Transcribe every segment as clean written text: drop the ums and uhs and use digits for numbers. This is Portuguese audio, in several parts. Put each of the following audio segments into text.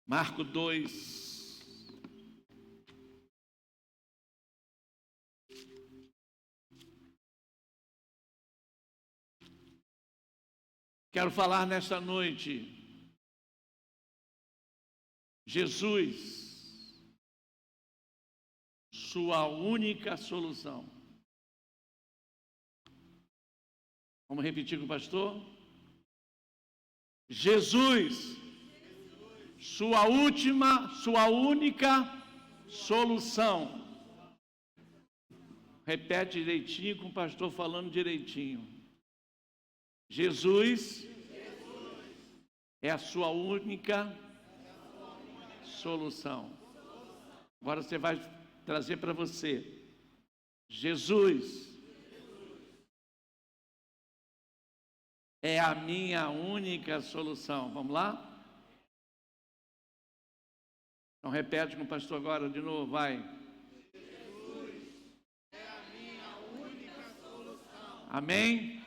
Marcos 2. Quero falar nesta noite, Jesus, sua única solução. Vamos repetir com o pastor? Jesus, sua única solução. Repete direitinho com o pastor falando direitinho. Jesus é a sua única solução. Agora você vai trazer para você. Jesus é a minha única solução. Vamos lá? Então repete com o pastor agora de novo, vai. Jesus é a minha única solução. Amém?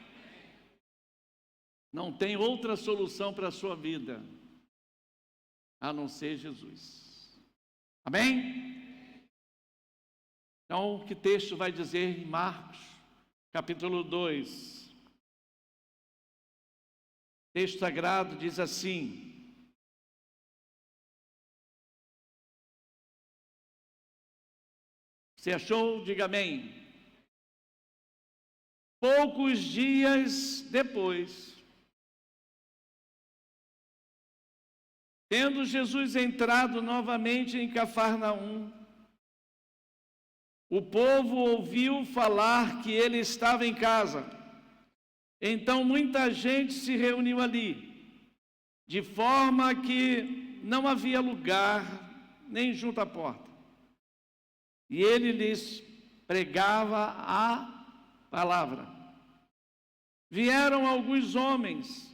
Não tem outra solução para a sua vida, a não ser Jesus. Amém? Então, o que texto vai dizer em Marcos, capítulo 2? Texto sagrado diz assim: você achou? Diga amém. Poucos dias depois, tendo Jesus entrado novamente em Cafarnaum, o povo ouviu falar que ele estava em casa. Então muita gente se reuniu ali, de forma que não havia lugar nem junto à porta. E ele lhes pregava a palavra. Vieram alguns homens,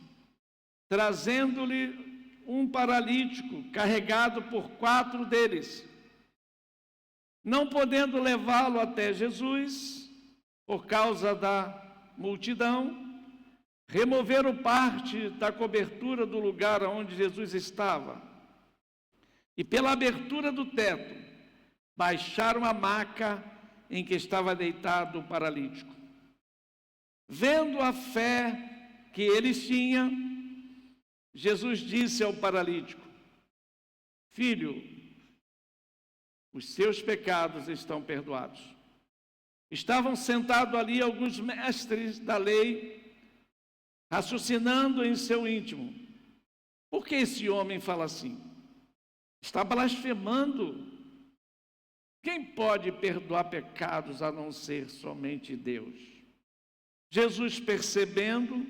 trazendo-lhe um paralítico carregado por 4 deles. Não podendo levá-lo até Jesus, por causa da multidão, removeram parte da cobertura do lugar onde Jesus estava. E pela abertura do teto, baixaram a maca em que estava deitado o paralítico. Vendo a fé que eles tinham, Jesus disse ao paralítico: filho, os seus pecados estão perdoados. Estavam sentados ali alguns mestres da lei, raciocinando em seu íntimo: por que esse homem fala assim? Está blasfemando. Quem pode perdoar pecados a não ser somente Deus? Jesus, percebendo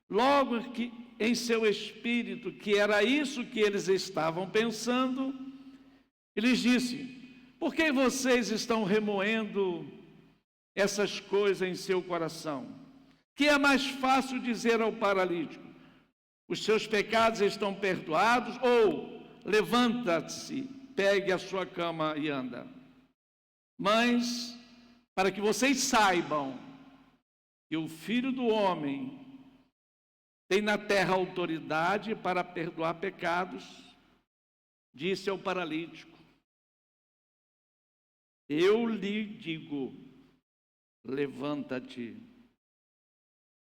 logo que em seu espírito que era isso que eles estavam pensando, ele lhes disse: por que vocês estão remoendo essas coisas em seu coração? Que é mais fácil dizer ao paralítico: os seus pecados estão perdoados, ou levanta-se, pegue a sua cama e anda. Mas para que vocês saibam que o Filho do Homem tem na terra autoridade para perdoar pecados, disse ao paralítico: eu lhe digo, levanta-te,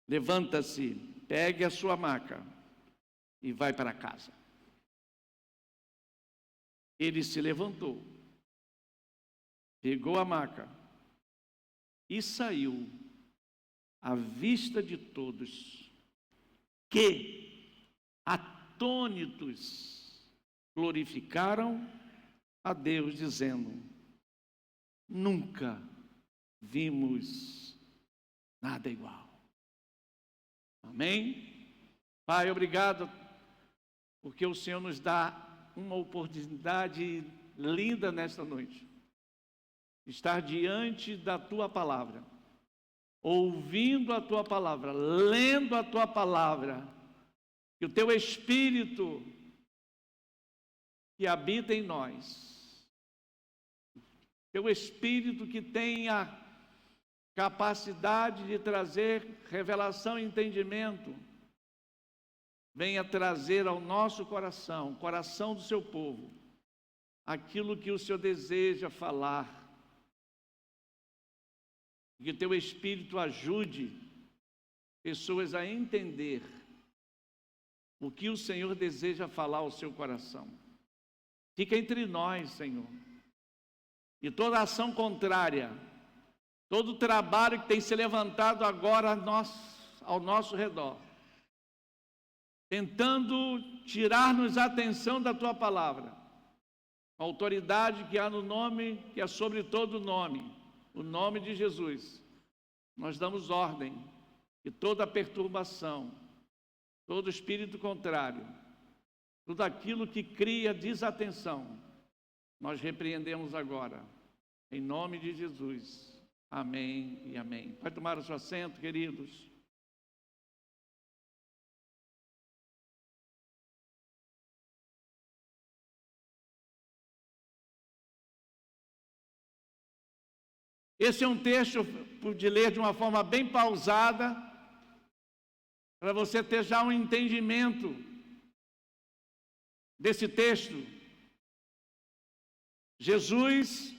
levanta-se, pegue a sua maca e vai para casa. Ele se levantou, pegou a maca e saiu à vista de todos, que, atônitos, glorificaram a Deus, dizendo: nunca vimos nada igual. Amém? Pai, obrigado, porque o Senhor nos dá uma oportunidade linda nesta noite, estar diante da Tua palavra, ouvindo a Tua palavra, lendo a Tua palavra, que o Teu Espírito que habita em nós, Teu Espírito que tem a capacidade de trazer revelação e entendimento, venha trazer ao nosso coração, coração do seu povo, aquilo que o Senhor deseja falar. Que o teu Espírito ajude pessoas a entender o que o Senhor deseja falar ao seu coração. Fica entre nós, Senhor. E toda ação contrária, todo trabalho que tem se levantado agora ao nosso redor, tentando tirar-nos a atenção da Tua palavra, a autoridade que há no nome, que é sobre todo nome, o nome de Jesus, nós damos ordem que toda perturbação, todo espírito contrário, tudo aquilo que cria desatenção, nós repreendemos agora, em nome de Jesus. Amém e amém. Vai tomar o seu assento, queridos. Esse é um texto de ler de uma forma bem pausada, para você ter já um entendimento desse texto. Jesus,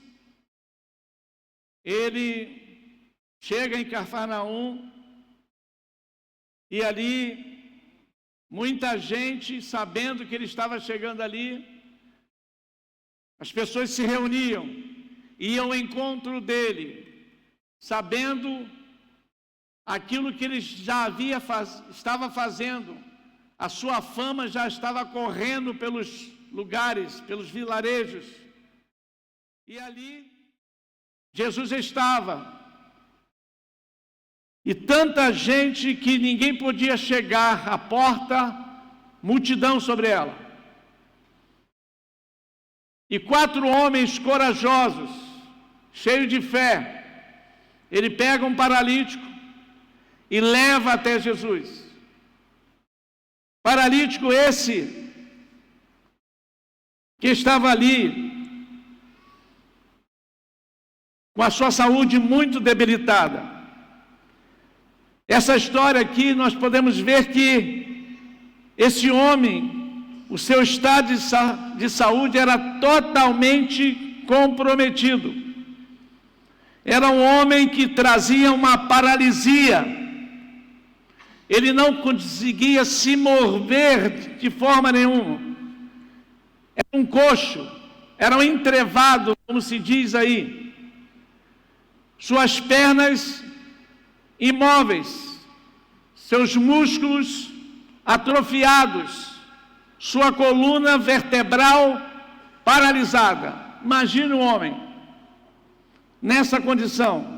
ele chega em Cafarnaum e ali muita gente, sabendo que ele estava chegando ali, as pessoas se reuniam, iam ao encontro dele, sabendo aquilo que ele já estava fazendo, a sua fama já estava correndo pelos lugares, pelos vilarejos, e ali Jesus estava, e tanta gente que ninguém podia chegar à porta, multidão sobre ela, e 4 homens corajosos, cheios de fé, ele pega um paralítico e leva até Jesus. Paralítico esse que estava ali com a sua saúde muito debilitada. Essa história aqui nós podemos ver que esse homem, o seu estado de saúde era totalmente comprometido. Era um homem que trazia uma paralisia. Ele não conseguia se mover de forma nenhuma. Era um coxo, era um entrevado, como se diz aí. Suas pernas imóveis, seus músculos atrofiados, sua coluna vertebral paralisada. Imagine um homem nessa condição.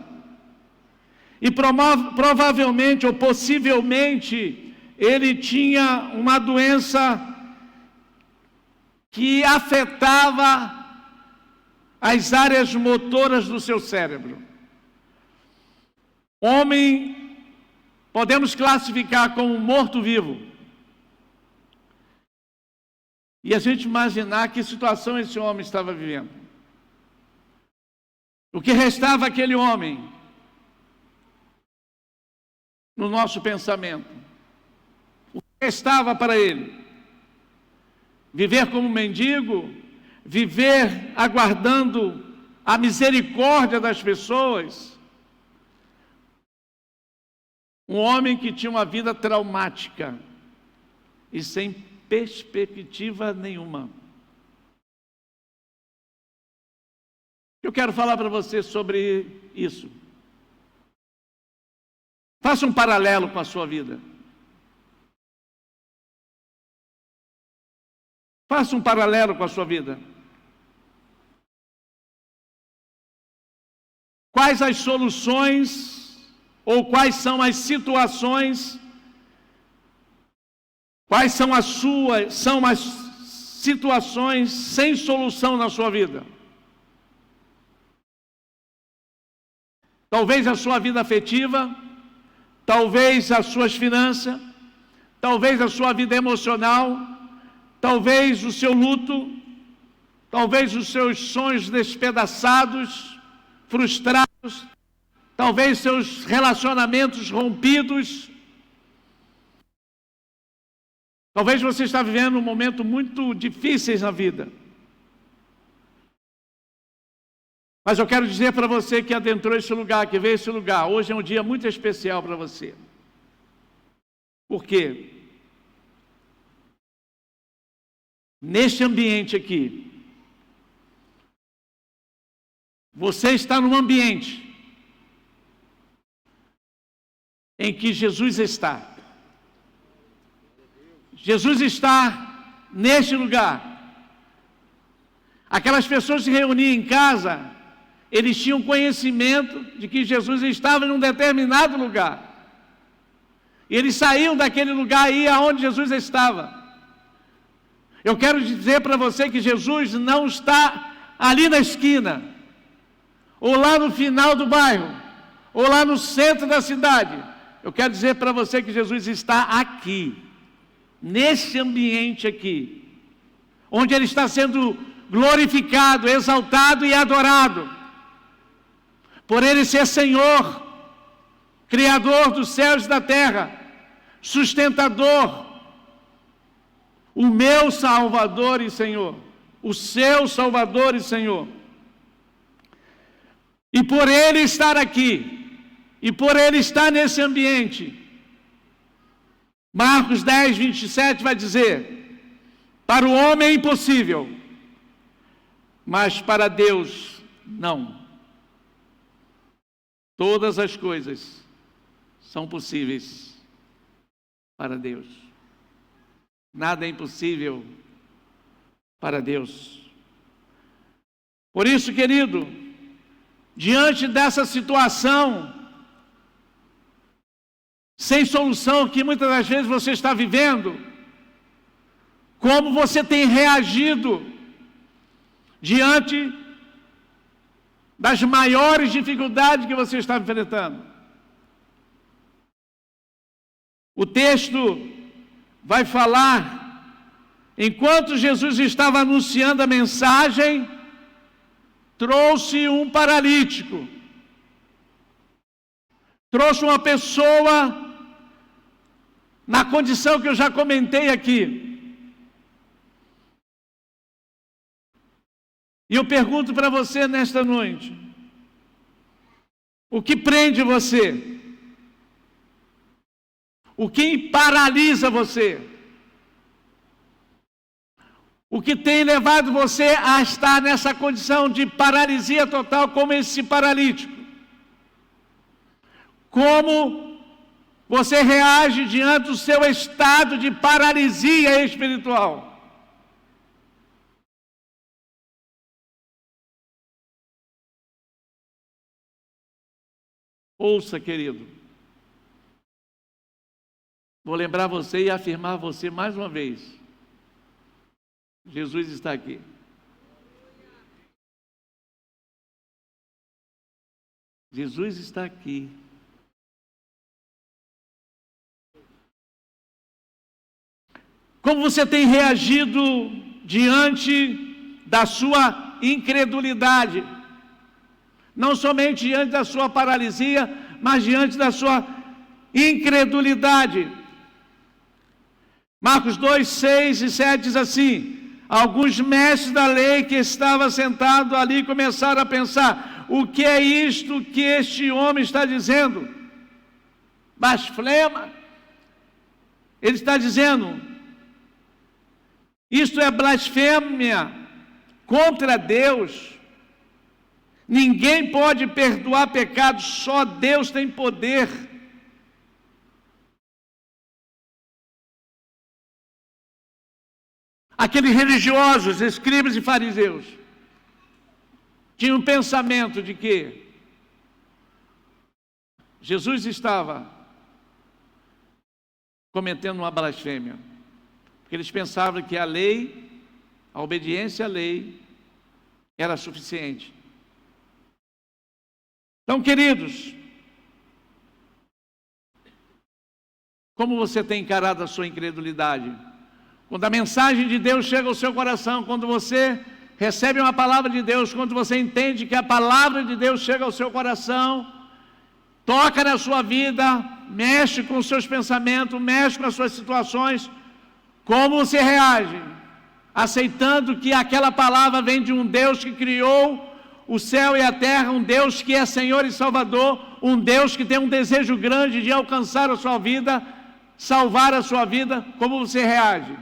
E provavelmente ou possivelmente ele tinha uma doença que afetava as áreas motoras do seu cérebro. Homem, podemos classificar como morto-vivo. E a gente imaginar que situação esse homem estava vivendo. O que restava àquele homem no nosso pensamento? O que restava para ele? Viver como mendigo? Viver aguardando a misericórdia das pessoas? Um homem que tinha uma vida traumática e sem perspectiva nenhuma. Eu quero falar para você sobre isso. Faça um paralelo com a sua vida. Faça um paralelo com a sua vida. Quais as soluções ou quais são as situações, quais são as situações sem solução na sua vida? Talvez a sua vida afetiva, talvez as suas finanças, talvez a sua vida emocional, talvez o seu luto, talvez os seus sonhos despedaçados, frustrados, talvez seus relacionamentos rompidos. Talvez você está vivendo um momento muito difícil na vida. Mas eu quero dizer para você que adentrou esse lugar, que veio esse lugar, hoje é um dia muito especial para você. Por quê? Neste ambiente aqui, você está num ambiente em que Jesus está. Jesus está neste lugar. Aquelas pessoas se reuniam em casa, eles tinham conhecimento de que Jesus estava em um determinado lugar. E eles saíam daquele lugar e iam aonde Jesus estava. Eu quero dizer para você que Jesus não está ali na esquina, ou lá no final do bairro, ou lá no centro da cidade. Eu quero dizer para você que Jesus está aqui, nesse ambiente aqui, onde Ele está sendo glorificado, exaltado e adorado, por Ele ser Senhor, Criador dos céus e da terra, sustentador, o meu Salvador e Senhor, o seu Salvador e Senhor. E por Ele estar aqui, e por Ele estar nesse ambiente, Marcos 10, 27 vai dizer: para o homem é impossível, mas para Deus não. Todas as coisas são possíveis para Deus. Nada é impossível para Deus. Por isso, querido, diante dessa situação sem solução que muitas das vezes você está vivendo, como você tem reagido diante das maiores dificuldades que você está enfrentando? O texto vai falar, enquanto Jesus estava anunciando a mensagem, trouxe um paralítico, trouxe uma pessoa na condição que eu já comentei aqui. E eu pergunto para você nesta noite: o que prende você? O que paralisa você? O que tem levado você a estar nessa condição de paralisia total como esse paralítico? Como você reage diante do seu estado de paralisia espiritual? Ouça, querido. Vou lembrar você e afirmar você mais uma vez. Jesus está aqui. Jesus está aqui. Como você tem reagido diante da sua incredulidade? Não somente diante da sua paralisia, mas diante da sua incredulidade. Marcos 2, 6 e 7 diz assim: alguns mestres da lei que estavam sentados ali começaram a pensar: o que é isto que este homem está dizendo? Blasfema. Ele está dizendo: isto é blasfêmia contra Deus. Ninguém pode perdoar pecados, só Deus tem poder. Aqueles religiosos, escribas e fariseus, tinham um pensamento de que Jesus estava cometendo uma blasfêmia, porque eles pensavam que a lei, a obediência à lei, era suficiente. Então, queridos, como você tem encarado a sua incredulidade? Quando a mensagem de Deus chega ao seu coração, quando você recebe uma palavra de Deus, quando você entende que a palavra de Deus chega ao seu coração, toca na sua vida, mexe com os seus pensamentos, mexe com as suas situações, Como você reage? Aceitando que aquela palavra vem de um Deus que criou o céu e a terra, um Deus que é Senhor e Salvador, um Deus que tem um desejo grande de alcançar a sua vida, salvar a sua vida. Como você reage?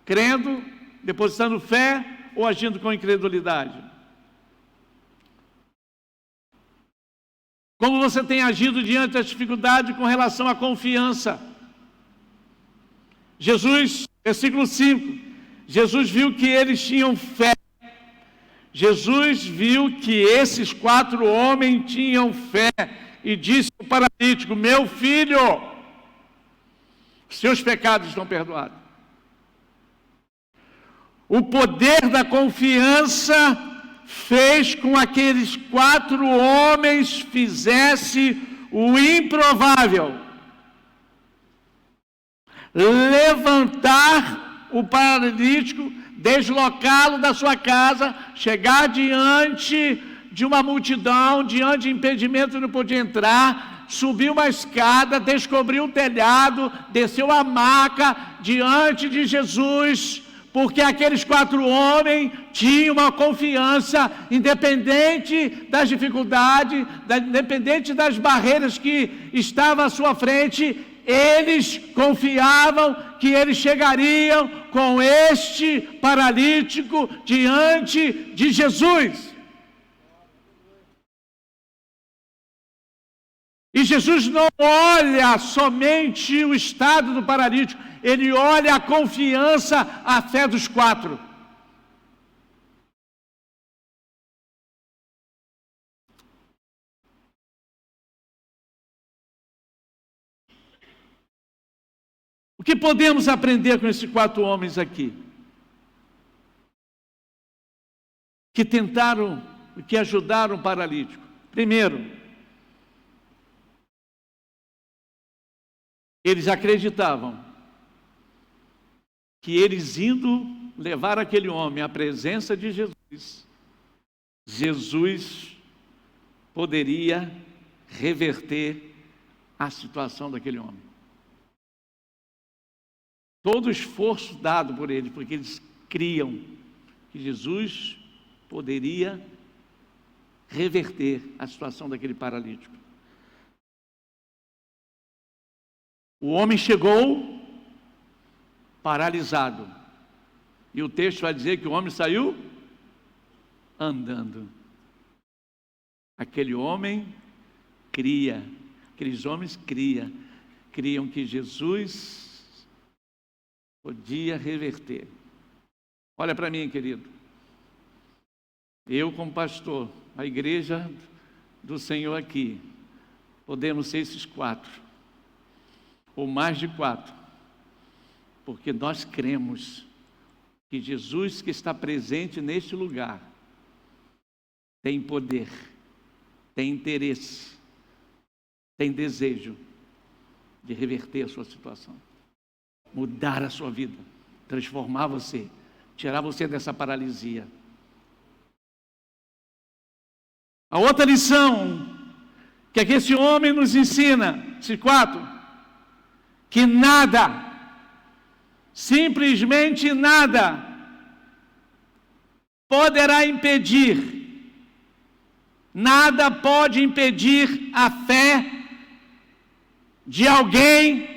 Crendo, depositando fé ou agindo com incredulidade? Como você tem agido diante da dificuldade com relação à confiança? Jesus, versículo 5, Jesus viu que eles tinham fé. Jesus viu que esses 4 homens tinham fé e disse ao paralítico: meu filho, seus pecados estão perdoados. O poder da confiança fez com que aqueles 4 homens fizesse o improvável: levantar o paralítico, deslocá-lo da sua casa, chegar diante de uma multidão, diante de impedimento, não podia entrar, subiu uma escada, descobriu o telhado, desceu a maca diante de Jesus, porque aqueles 4 homens tinham uma confiança, independente das dificuldades, independente das barreiras que estavam à sua frente, eles confiavam que eles chegariam com este paralítico diante de Jesus. E Jesus não olha somente o estado do paralítico, ele olha a confiança, a fé dos 4. O que podemos aprender com esses 4 homens aqui? Que tentaram, que ajudaram o paralítico. Primeiro, eles acreditavam que eles indo levar aquele homem à presença de Jesus, Jesus poderia reverter a situação daquele homem. Todo o esforço dado por eles, porque eles criam que Jesus poderia reverter a situação daquele paralítico. O homem chegou paralisado, e o texto vai dizer que o homem saiu andando. Aquele homem cria, aqueles homens criam que Jesus podia reverter. Olha para mim, querido. Eu, como pastor, a igreja do Senhor aqui, podemos ser esses 4, ou mais de 4, porque nós cremos que Jesus que está presente neste lugar tem poder, tem interesse, tem desejo de reverter a sua situação, mudar a sua vida, transformar você, tirar você dessa paralisia. A outra lição que esse homem nos ensina, esses 4, que nada, simplesmente nada, poderá impedir, nada pode impedir a fé de alguém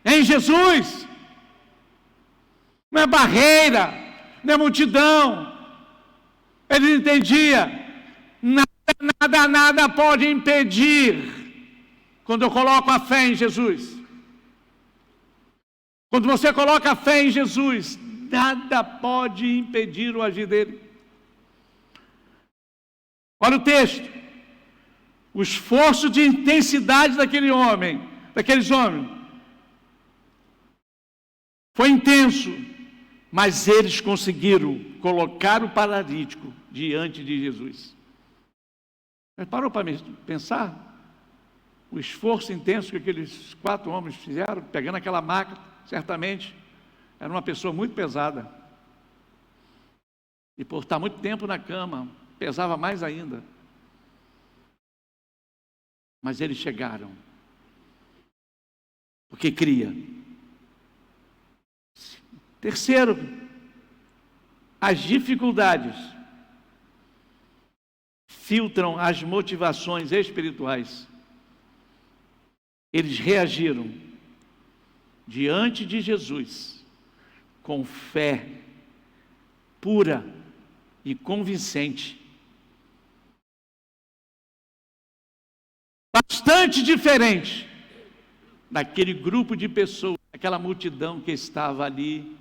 em Jesus. Não é barreira, não é multidão. Ele entendia, nada pode impedir quando eu coloco a fé em Jesus. Quando você coloca a fé em Jesus, nada pode impedir o agir dele. Olha o texto. O esforço de intensidade daqueles homens, foi intenso, mas eles conseguiram colocar o paralítico diante de Jesus. Mas parou para pensar o esforço intenso que aqueles 4 homens fizeram, pegando aquela maca, certamente era uma pessoa muito pesada, e por estar muito tempo na cama, pesava mais ainda. Mas eles chegaram, porque cria. Terceiro, as dificuldades filtram as motivações espirituais. Eles reagiram diante de Jesus com fé pura e convincente. Bastante diferente daquele grupo de pessoas, aquela multidão que estava ali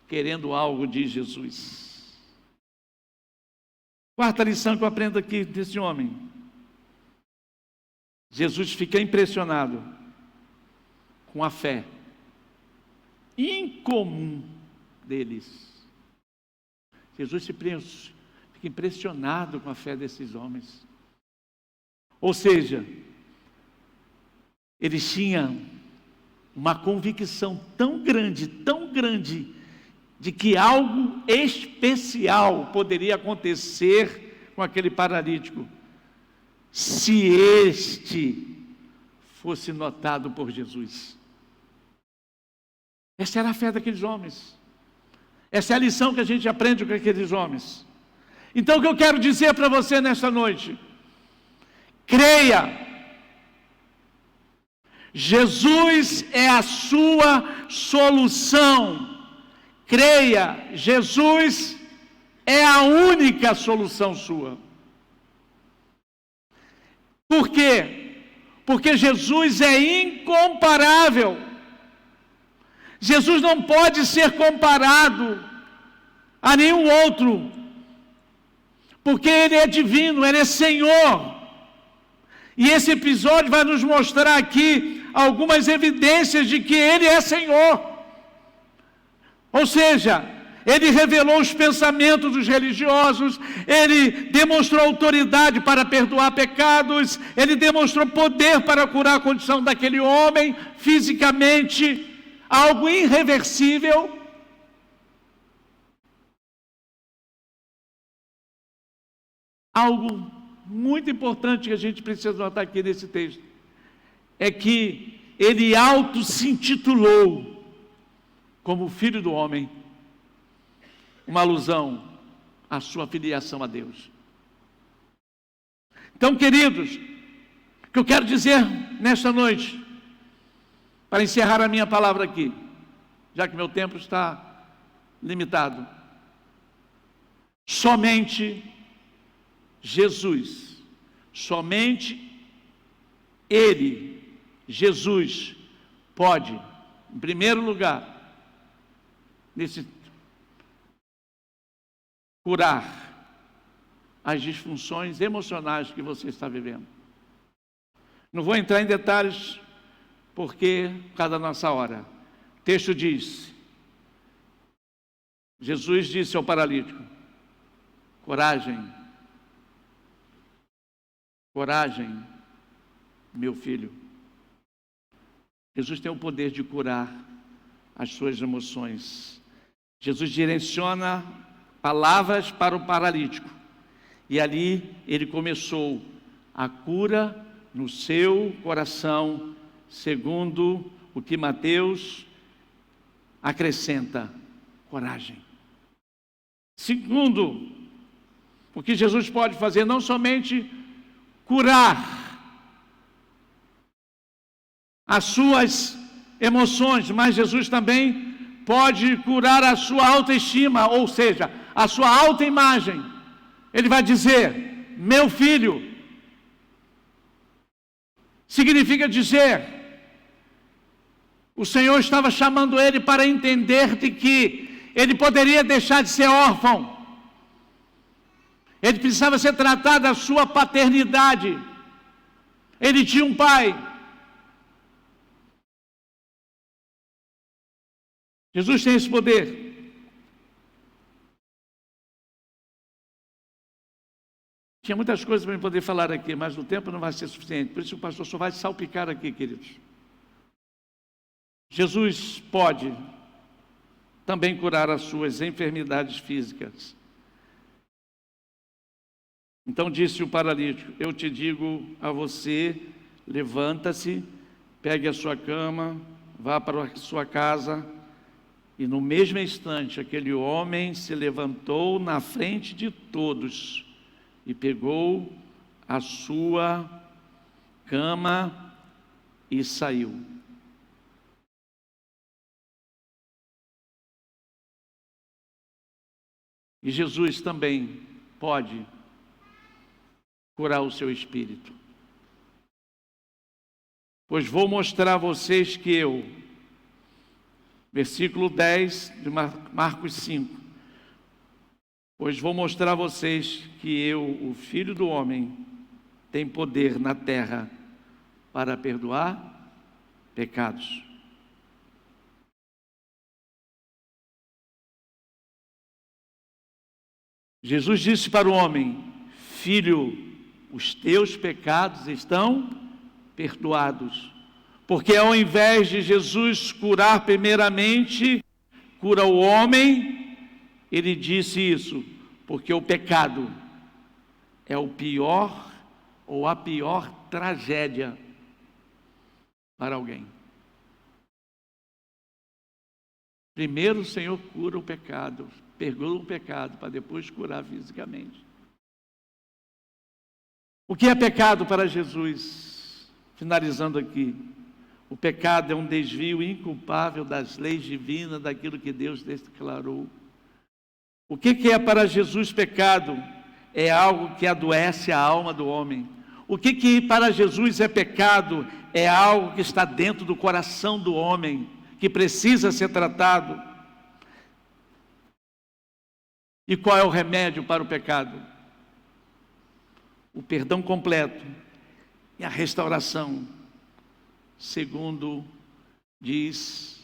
querendo algo de Jesus. Quarta lição que eu aprendo aqui desse homem. Jesus fica impressionado com a fé incomum deles. Jesus fica impressionado com a fé desses homens. Ou seja, eles tinham uma convicção tão grande, de que algo especial poderia acontecer com aquele paralítico, se este fosse notado por Jesus. Essa era a fé daqueles homens. Essa é a lição que a gente aprende com aqueles homens. Então o que eu quero dizer para você nesta noite: creia. Jesus é a sua solução. Creia, Jesus é a única solução sua. Por quê? Porque Jesus é incomparável. Jesus não pode ser comparado a nenhum outro, porque Ele é divino, Ele é Senhor. E esse episódio vai nos mostrar aqui algumas evidências de que Ele é Senhor. Ou seja, Ele revelou os pensamentos dos religiosos, Ele demonstrou autoridade para perdoar pecados, Ele demonstrou poder para curar a condição daquele homem fisicamente, algo irreversível. Algo muito importante que a gente precisa notar aqui nesse texto é que Ele se intitulou como Filho do Homem, uma alusão à sua filiação a Deus. Então, queridos, o que eu quero dizer nesta noite, para encerrar a minha palavra aqui, já que meu tempo está limitado: somente Jesus, somente Ele, Jesus, pode, em primeiro lugar, curar as disfunções emocionais que você está vivendo. Não vou entrar em detalhes, porque por causa da nossa hora. O texto diz: Jesus disse ao paralítico: coragem, coragem, meu filho. Jesus tem o poder de curar as suas emoções. Jesus direciona palavras para o paralítico, e ali ele começou a cura no seu coração, segundo o que Mateus acrescenta: coragem. Segundo, o que Jesus pode fazer, não somente curar as suas emoções, mas Jesus também pode curar a sua autoestima, ou seja, a sua autoimagem. Ele vai dizer: meu filho. Significa dizer, o Senhor estava chamando ele para entender de que ele poderia deixar de ser órfão. Ele precisava ser tratado da sua paternidade. Ele tinha um pai. Jesus tem esse poder. Tinha muitas coisas para eu poder falar aqui, mas o tempo não vai ser suficiente. Por isso o pastor só vai salpicar aqui, queridos. Jesus pode também curar as suas enfermidades físicas. Então disse o paralítico: eu te digo a você, levanta-se, pegue a sua cama, vá para a sua casa. E no mesmo instante, aquele homem se levantou na frente de todos e pegou a sua cama e saiu. E Jesus também pode curar o seu espírito. Pois vou mostrar a vocês que eu, versículo 10 de Marcos 5, pois vou mostrar a vocês que eu, o Filho do Homem, tem poder na terra para perdoar pecados. Jesus disse para o homem: filho, os teus pecados estão perdoados. Porque ao invés de Jesus curar primeiramente, cura o homem, ele disse isso, porque o pecado é o pior ou a pior tragédia para alguém. Primeiro o Senhor cura o pecado, perdoa o pecado, para depois curar fisicamente. O que é pecado para Jesus? Finalizando aqui, o pecado é um desvio inculpável das leis divinas, daquilo que Deus declarou. O que é para Jesus pecado? É algo que adoece a alma do homem. O que para Jesus é pecado? É algo que está dentro do coração do homem, que precisa ser tratado. E qual é o remédio para o pecado? O perdão completo e a restauração, segundo diz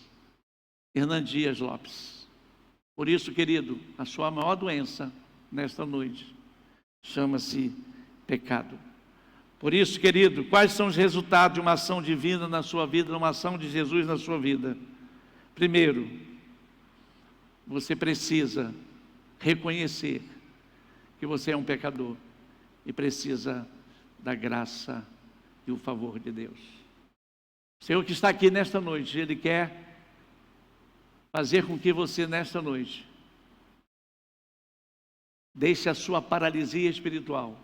Hernan Dias Lopes. Por isso, querido, a sua maior doença nesta noite chama-se pecado. Por isso, querido, quais são os resultados de uma ação divina na sua vida, de uma ação de Jesus na sua vida? Primeiro, você precisa reconhecer que você é um pecador e precisa da graça e o favor de Deus. O Senhor que está aqui nesta noite, Ele quer fazer com que você nesta noite deixe a sua paralisia espiritual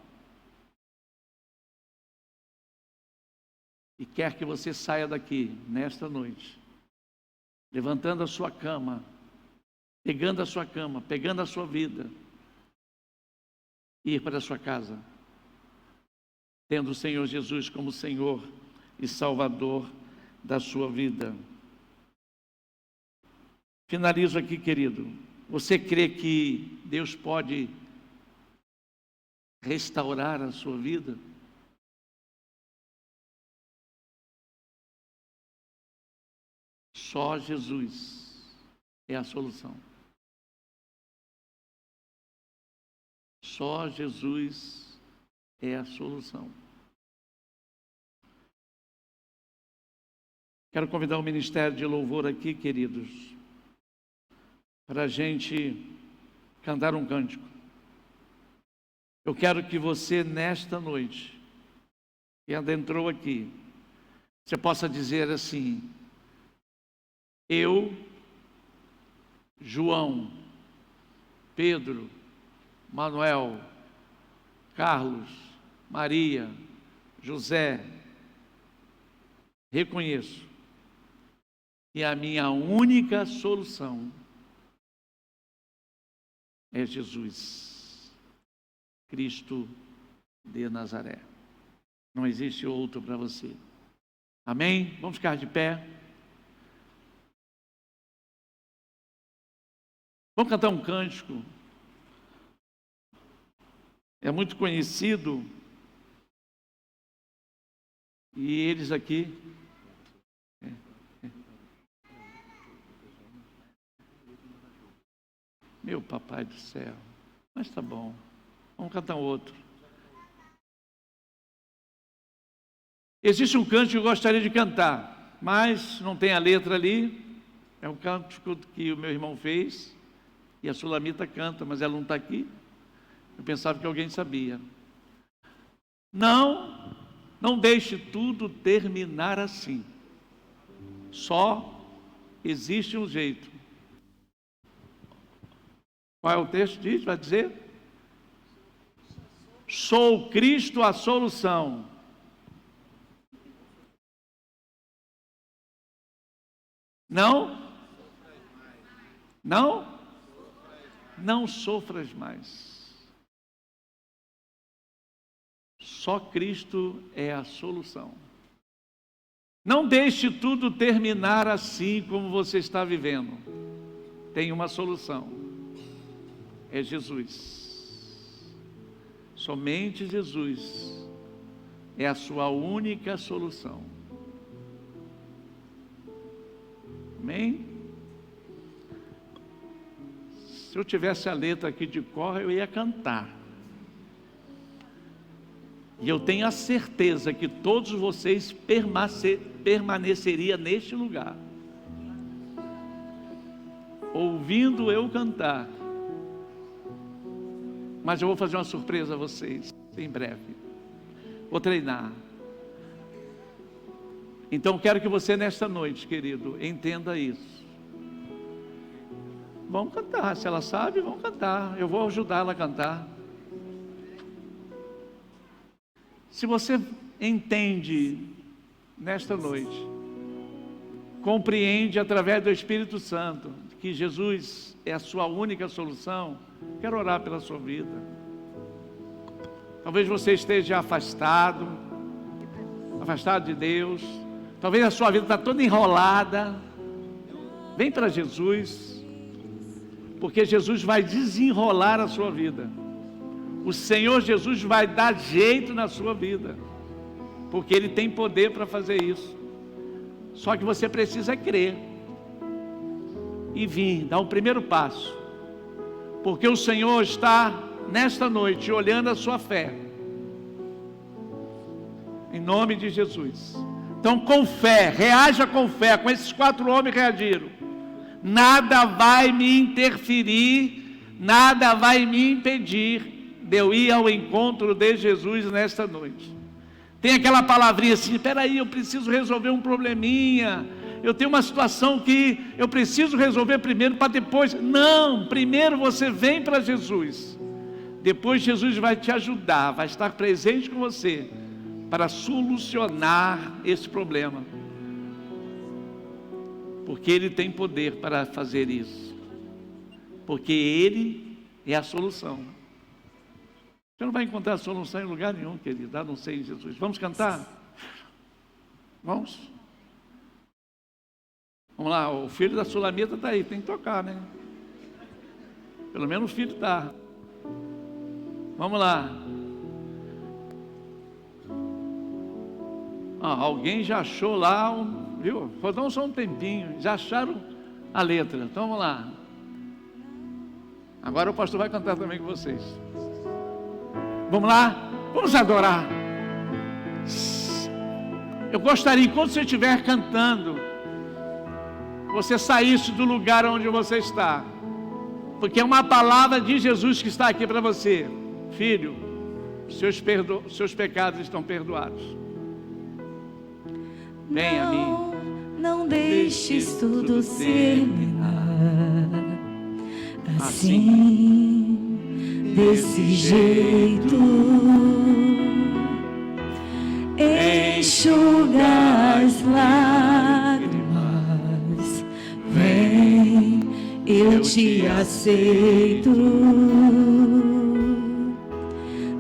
e quer que você saia daqui nesta noite, levantando a sua cama, pegando a sua cama, pegando a sua vida, e ir para a sua casa, tendo o Senhor Jesus como Senhor e Salvador da sua vida. Finalizo aqui, querido. Você crê que Deus pode restaurar a sua vida? Só Jesus é a solução. Só Jesus é a solução. Quero convidar o Ministério de Louvor aqui, queridos, para a gente cantar um cântico. Eu quero que você, nesta noite, que adentrou aqui, você possa dizer assim: eu, João, Pedro, Manuel, Carlos, Maria, José, reconheço que a minha única solução é Jesus Cristo de Nazaré. Não existe outro para você. Amém? Vamos ficar de pé. Vamos cantar um cântico. É muito conhecido. E eles aqui. Meu papai do céu. Mas tá bom. Vamos cantar um outro. Existe um cântico que eu gostaria de cantar, mas não tem a letra ali. É um cântico que o meu irmão fez. E a Sulamita canta, mas ela não está aqui. Eu pensava que alguém sabia. Não deixe tudo terminar assim. Só existe um jeito Qual é o texto? Vai dizer? Sou Cristo a solução. Não? Não? Não sofras mais. Só Cristo é a solução. Não deixe tudo terminar assim como você está vivendo. Tem uma solução. É Jesus. Somente Jesus é a sua única solução. Amém? Se eu tivesse a letra aqui de cor, eu ia cantar. E eu tenho a certeza que todos vocês permaneceriam neste lugar, ouvindo eu cantar. Mas eu vou fazer uma surpresa a vocês, em breve. Vou treinar. Então quero que você nesta noite, querido, entenda isso. Vamos cantar, se ela sabe, vamos cantar. Eu vou ajudar ela a cantar. Se você entende nesta noite, compreende através do Espírito Santo que Jesus é a sua única solução, quero orar pela sua vida. Talvez você esteja afastado de Deus. Talvez a sua vida está toda enrolada. Vem para Jesus, porque Jesus vai desenrolar a sua vida. O Senhor Jesus vai dar jeito na sua vida, porque Ele tem poder para fazer isso. Só que você precisa crer e vir, dar o primeiro passo, porque o Senhor está nesta noite olhando a sua fé, em nome de Jesus. Então, com fé, reaja com fé, como esses 4 homens reagiram. Nada vai me interferir, nada vai me impedir de eu ir ao encontro de Jesus nesta noite. Tem aquela palavrinha assim: espera aí, eu preciso resolver um probleminha, eu tenho uma situação que eu preciso resolver primeiro para depois. Não, primeiro você vem para Jesus, depois Jesus vai te ajudar, vai estar presente com você para solucionar esse problema, porque Ele tem poder para fazer isso, porque Ele é a solução. Você não vai encontrar solução em lugar nenhum, querido, a não ser em Jesus. Vamos cantar? Vamos? Vamos lá, o filho da Sulamita está aí, tem que tocar, né? Pelo menos o filho está. Vamos lá. Alguém já achou lá, viu? Faltou só um tempinho, já acharam a letra. Então vamos lá. Agora o pastor vai cantar também com vocês. Vamos lá? Vamos adorar. Eu gostaria, enquanto você estiver cantando, você saísse do lugar onde você está, porque é uma palavra de Jesus que está aqui para você. Filho, seus pecados estão perdoados. Vem a mim. Não deixes tudo terminar assim, desse jeito. Enxuga as lágrimas, vem, eu te aceito.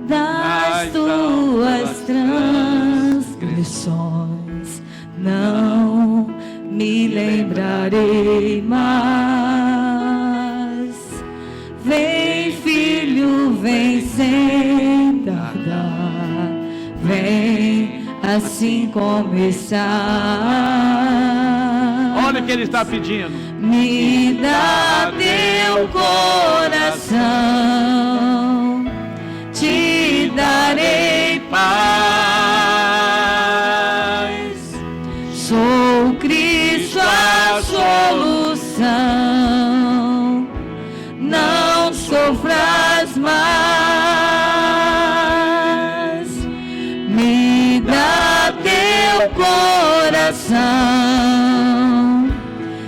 Das tuas transgressões não me lembrarei mais. Vem, filho, vem sem tardar, vem assim começar. Olha o que ele está pedindo. Me dá teu coração, te darei paz. Sou Cristo a solução, não sofras mais. Me dá teu coração,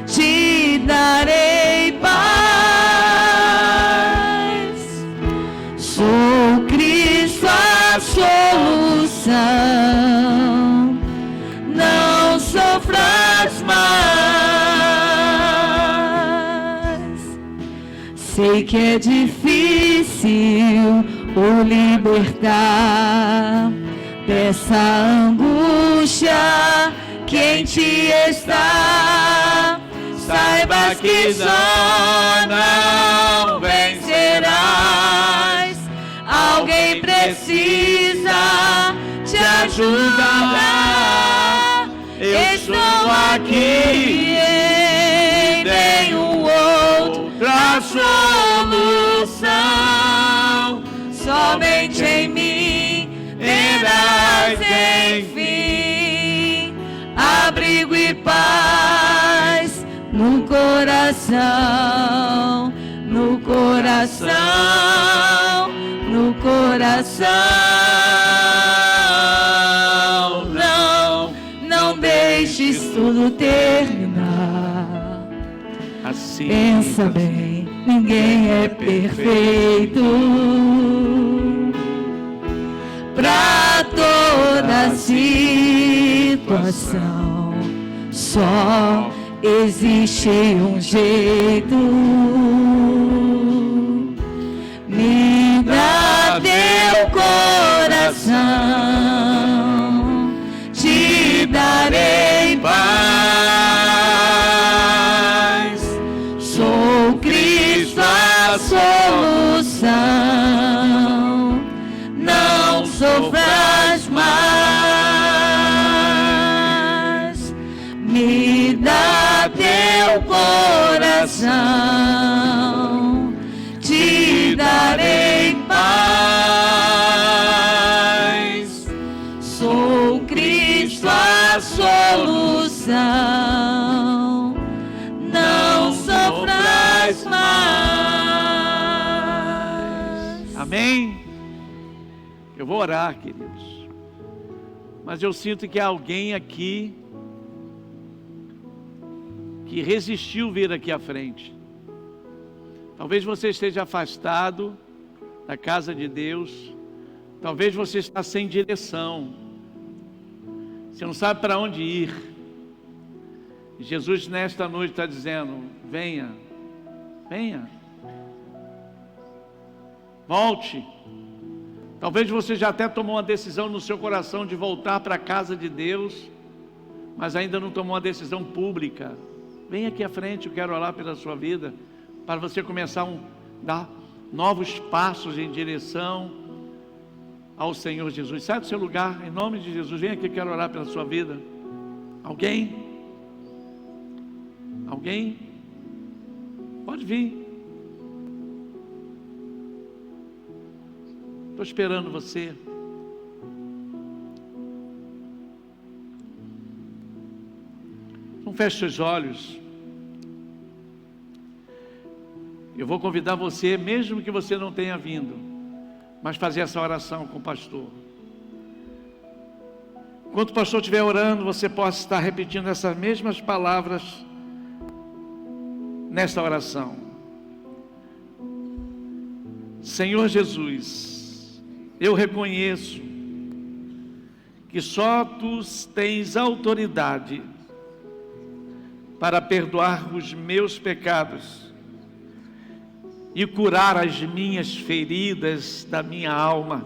te darei paz. Sei que é difícil o libertar dessa angústia que em ti está. Saiba que só não vencerás. Alguém precisa te ajudar. Eu estou aqui, em nenhum outra solução. Somente em mim terás enfim abrigo e paz no coração, no coração, no coração. Não deixes tudo terminar. Assim, Pensa bem, ninguém é perfeito. Pra toda situação só existe um jeito. Me dá teu coração, te darei paz. Sou Cristo a solução. Não sofras mais. Me dá teu coração, te darei paz. Sou Cristo a solução. Não sofras mais. amém? Eu vou orar, queridos. Mas eu sinto que há alguém aqui que resistiu vir aqui à frente. Talvez você esteja afastado da casa de Deus. Talvez você está sem direção. Você não sabe para onde ir. E Jesus nesta noite está dizendo: venha, venha, volte. Talvez você já até tomou uma decisão no seu coração de voltar para a casa de Deus, mas ainda não tomou uma decisão pública. Vem aqui à frente, eu quero orar pela sua vida, para você começar a dar novos passos em direção ao Senhor Jesus. Sai do seu lugar, em nome de Jesus, vem aqui, eu quero orar pela sua vida. Alguém? Alguém? Pode vir. Estou esperando você. Não feche seus olhos. Eu vou convidar você, mesmo que você não tenha vindo, mas fazer essa oração com o pastor. Enquanto o pastor estiver orando, você possa estar repetindo essas mesmas palavras nesta oração. Senhor Jesus, eu reconheço que só Tu tens autoridade para perdoar os meus pecados e curar as minhas feridas da minha alma.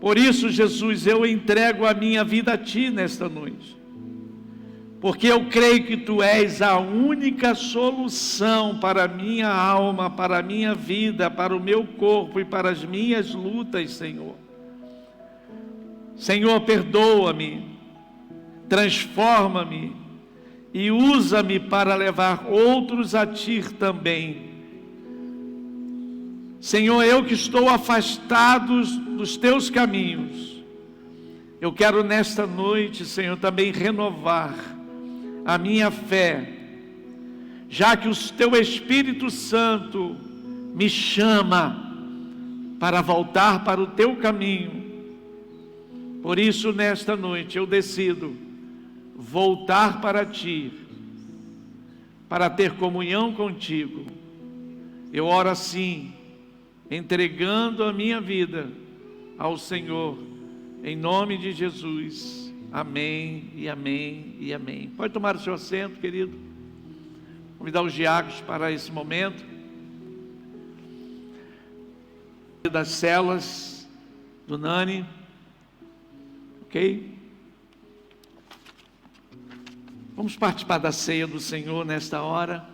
Por isso, Jesus, eu entrego a minha vida a Ti nesta noite, porque eu creio que Tu és a única solução para a minha alma, para a minha vida, para o meu corpo e para as minhas lutas, Senhor. Senhor, perdoa-me, transforma-me e usa-me para levar outros a Ti também. Senhor, eu que estou afastado dos Teus caminhos, eu quero nesta noite, Senhor, também renovar a minha fé, já que o Teu Espírito Santo me chama para voltar para o Teu caminho. Por isso, nesta noite, eu decido voltar para Ti, para ter comunhão contigo. Eu oro assim, entregando a minha vida ao Senhor, em nome de Jesus. Amém e amém e amém. Pode tomar o seu assento, querido. Convidar os diáconos para esse momento. das células do Nani, ok? Vamos participar da ceia do Senhor nesta hora.